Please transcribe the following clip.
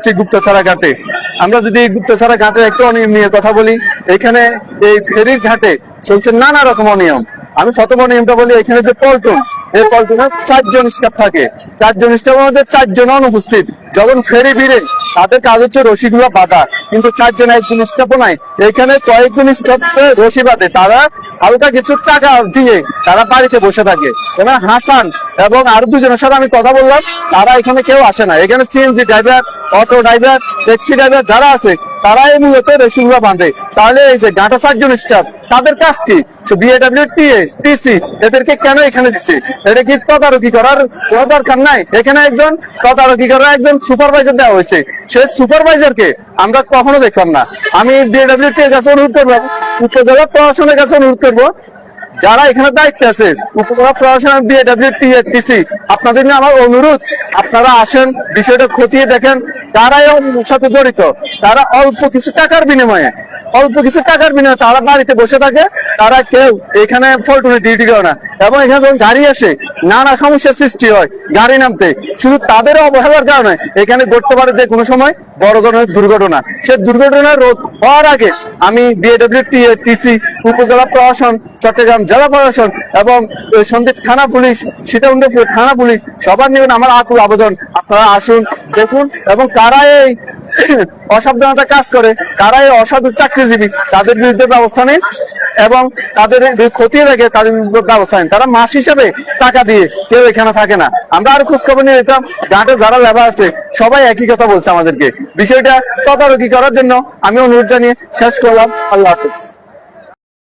যাচ্ছি গুপ্তছড়া ঘাটে। আমরা যদি গুপ্তছড়া ঘাটে একটু অনিয়ম নিয়ে কথা বলি, এখানে এই ফেরির ঘাটে চলছে নানা রকম অনিয়ম। আমি প্রথম অনিয়মটা বলি, এখানে যে পল্টন, এই পল্টনে 4 জন স্টাফ থাকে, 4 জন স্টাফের মধ্যে 4 জন অনুপস্থিত। যখন ফেরি ভিড়ে তাদের কাজ হচ্ছে রশিগুলো বাঁধা, কিন্তু 4 জন একজন স্টাফও নাই। এখানে কয়েকজন স্টাফ রশি বাঁধে, তারা হালকা কিছু টাকা দিয়ে তারা বাড়িতে বসে থাকে। এবং হাসান এবং আরো 2 জনের সাথে আমি কথা বললাম, তারা এখানে কেউ আসে না। এখানে CNG driver, auto driver, taxi driver যারা আছে তারাই মূলত রশিগুলো বাঁধে। তাহলে এই যে ঘাটে 4 জন স্টাফ, তাদের কাজ কি? বিএডব্লিউ টিসি এদেরকে কেন এখানে দিচ্ছে? এটা কি তদারকি করার কোনো দরকার নাই? এখানে একজন তদারকি করার একজন সুপারভাইজার দেওয়া হয়েছে, সেই সুপারভাইজারকে আমরা কখনো দেখলাম না। আমি বিএডব্লিউ টির কাছে অনুরোধ করবো, উপজেলা প্রশাসনের কাছে অনুরোধ করবো, যারা এখানে দায়িত্বে আছে, উপজেলা প্রশাসন, বিএডব্লিউ-টিসি, আপনাদের নিয়ে আমার অনুরোধ, আপনারা আসেন, বিষয়টা খতিয়ে দেখেন কারা এর সাথে জড়িত। তারা অল্প কিছু টাকার বিনিময়ে তারা বাড়িতে বসে থাকে, তারা কেউ এখানে ফল্টনে ডিউটি করে না। এবং এখানে যখন গাড়ি আসে নানা সমস্যার সৃষ্টি হয় গাড়ি নামতে, শুধু তাদের অবহেলার কারণে এখানে ঘটতে পারে যে কোনো সময় বড় ধরনের দুর্ঘটনা। সে দুর্ঘটনা রোধ হওয়ার আগে আমি বিএডব্লিউ-টিসি, উপজেলা প্রশাসন, চট্টগ্রাম জেলা প্রশাসন এবং সন্দ্বীপ থানা পুলিশ, সীতাকুণ্ডপুর থানা পুলিশ, সবার নিয়ে আমার আকুল আবেদন, আপনারা আসুন, দেখুন এবং কারা এই অসাবধানতা কাজ করে, কারা এই অসাধু চাকরিজীবী, তাদের বিরুদ্ধে ব্যবস্থা নেন এবং তাদের খতিয়ে রেখে তাদের ব্যবস্থা নেন। তারা মাস হিসেবে টাকা দিয়ে কেউ এখানে থাকে না। আমরা আরো খোঁজ খবর নিয়ে যেতাম, ঘাটে যারা লেবার আছে সবাই একই কথা বলছে আমাদেরকে। বিষয়টা তদারকি করার জন্য আমি অনুরোধ জানিয়ে শেষ করলাম। আল্লাহ হাফেজ।